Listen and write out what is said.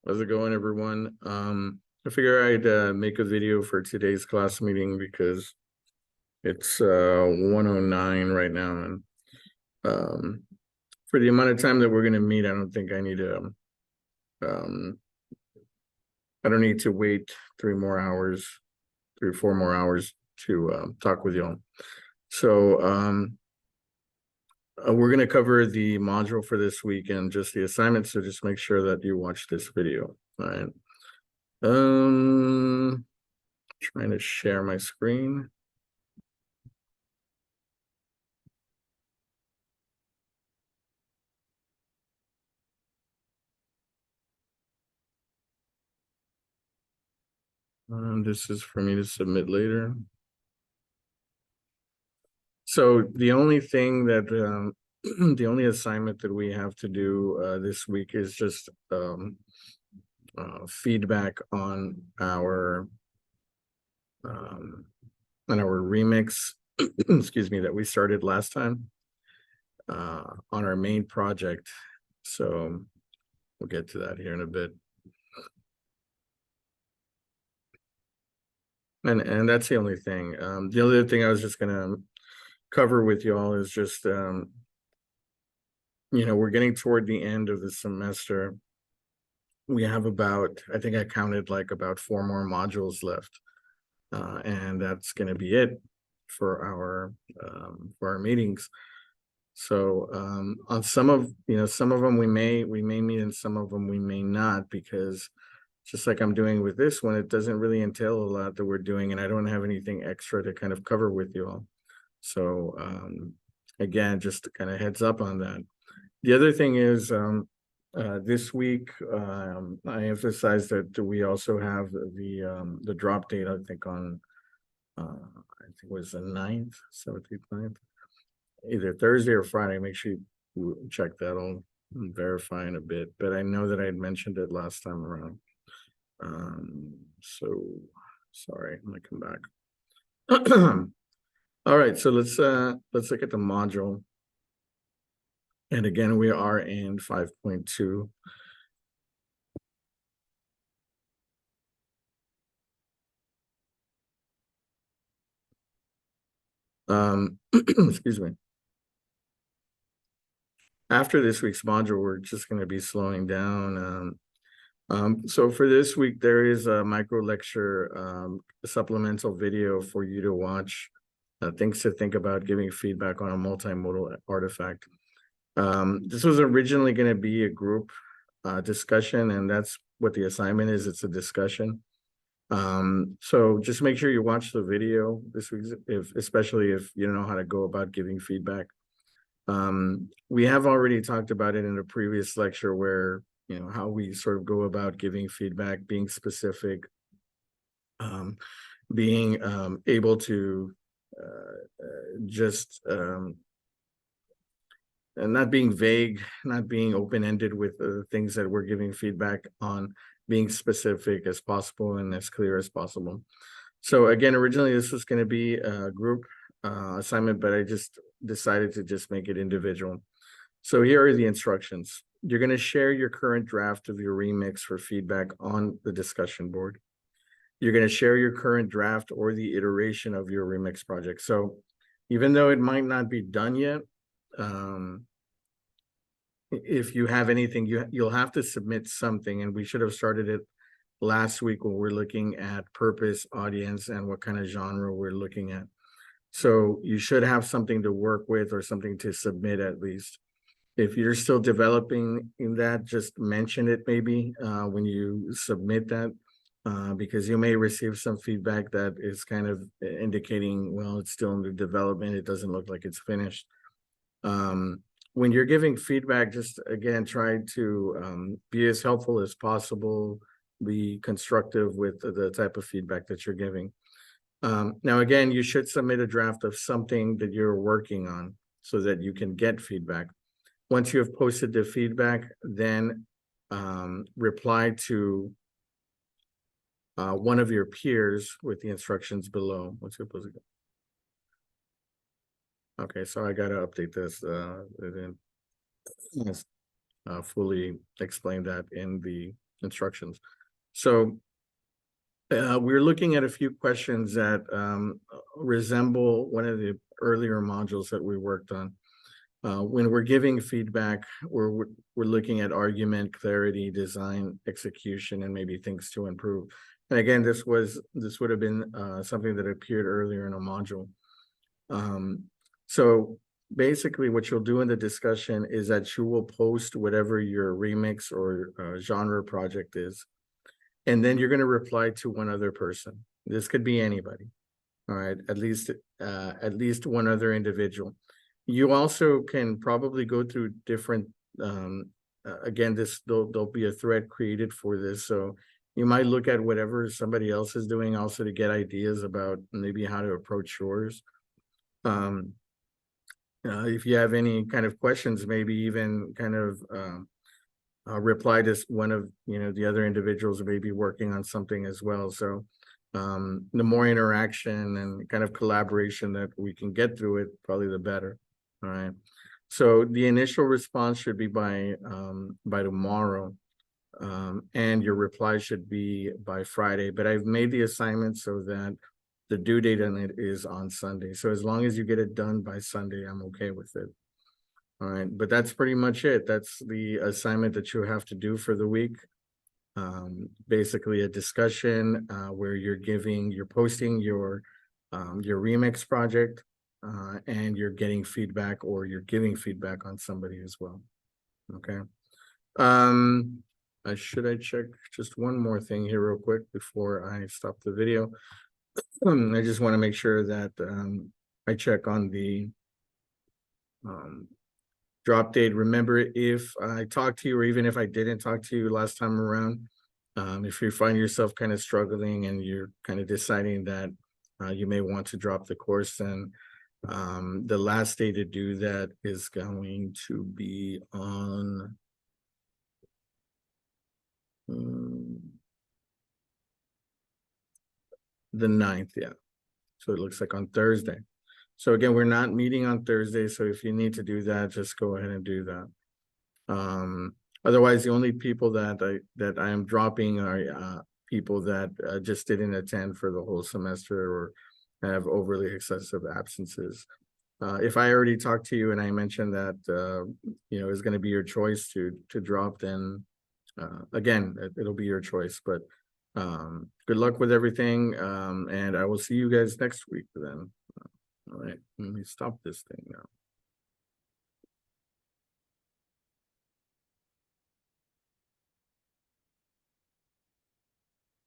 How's it going, everyone? I figure I'd make a video for today's class meeting because it's 1:09 right now, and um, for the amount of time that we're gonna meet, I don't think um, I don't need to wait 3 or 4 more hours to talk with y'all. So we're gonna cover the module for this week and just the assignment. So just make sure that you watch this video. All right. Trying to share my screen. This is for me to submit later. So the only thing that the only assignment that we have to do this week is just feedback on our remix, excuse me, that we started last time on our main project. So we'll get to that here in a bit. And that's the only thing. The other thing I was just gonna cover with y'all is just we're getting toward the end of the semester. We have about, I think I counted like about 4 more modules left, and that's going to be it for our meetings. So on some of them we may meet, and some of them we may not, because just like I'm doing with this one, it doesn't really entail a lot that we're doing, and I don't have anything extra to kind of cover with you all. So again, just to kind of heads up on that. The other thing is this week I emphasized that we also have the drop date, I think on I think it was the 9th, 17th, 9th, either Thursday or Friday. Make sure you check that. I'll verify in a bit, but I know that I had mentioned it last time around. So sorry, I'm gonna come back. All right, so let's look at the module. And again, we are in 5.2. Excuse me. After this week's module, we're just going to be slowing down. So for this week, there is a micro lecture, supplemental video for you to watch. Things to think about, giving feedback on a multimodal artifact. This was originally going to be a group discussion, and that's what the assignment is. It's a discussion. So just make sure you watch the video this week, especially if you don't know how to go about giving feedback. We have already talked about it in a previous lecture where, how we sort of go about giving feedback, being specific, being able to just and not being vague, not being open-ended with the things that we're giving feedback on, being specific as possible and as clear as possible. So again, originally this was going to be a group assignment, but I just decided to just make it individual. So here are the instructions. You're going to share your current draft of your remix for feedback on the discussion board. You're going to share your current draft or the iteration of your remix project. So even though it might not be done yet, if you have anything, you'll have to submit something, and we should have started it last week when we're looking at purpose, audience, and what kind of genre we're looking at. So you should have something to work with or something to submit at least. If you're still developing in that, just mention it maybe when you submit that, because you may receive some feedback that is kind of indicating, well, it's still under development. It doesn't look like it's finished. When you're giving feedback, just again, try to be as helpful as possible, be constructive with the type of feedback that you're giving. Now, again, you should submit a draft of something that you're working on so that you can get feedback. Once you have posted the feedback, then reply to one of your peers with the instructions below. What's it supposed to go? Okay, so I got to update this. Fully explain that in the instructions. So we're looking at a few questions that resemble one of the earlier modules that we worked on. When we're giving feedback, we're looking at argument, clarity, design, execution, and maybe things to improve. And again, this would have been something that appeared earlier in a module. So basically what you'll do in the discussion is that you will post whatever your remix or genre project is, and then you're going to reply to one other person. This could be anybody. All right, at least one other individual. You also can probably go through different, again, there'll be a thread created for this. So you might look at whatever somebody else is doing also to get ideas about maybe how to approach yours. If you have any kind of questions, maybe even kind of reply to one of the other individuals who may be working on something as well. So the more interaction and kind of collaboration that we can get through it, probably the better. All right. So the initial response should be by tomorrow, and your reply should be by Friday. But I've made the assignment so that the due date on it is on Sunday. So as long as you get it done by Sunday, I'm okay with it. All right, but that's pretty much it. That's the assignment that you have to do for the week. Basically a discussion where you're posting your remix project, and you're getting feedback, or you're giving feedback on somebody as well. Okay. Should I check just one more thing here real quick before I stop the video? I just want to make sure that I check on the drop date. Remember, if I talked to you, or even if I didn't talk to you last time around, if you find yourself kind of struggling and you're kind of deciding that you may want to drop the course, then the last day to do that is going to be on the 9th. Yeah. So it looks like on Thursday. So again, we're not meeting on Thursday. So if you need to do that, just go ahead and do that. Otherwise, the only people that I am dropping are people that just didn't attend for the whole semester or have overly excessive absences. If I already talked to you and I mentioned that is going to be your choice to drop, then again, it'll be your choice. But good luck with everything, and I will see you guys next week then. All right, let me stop this thing now.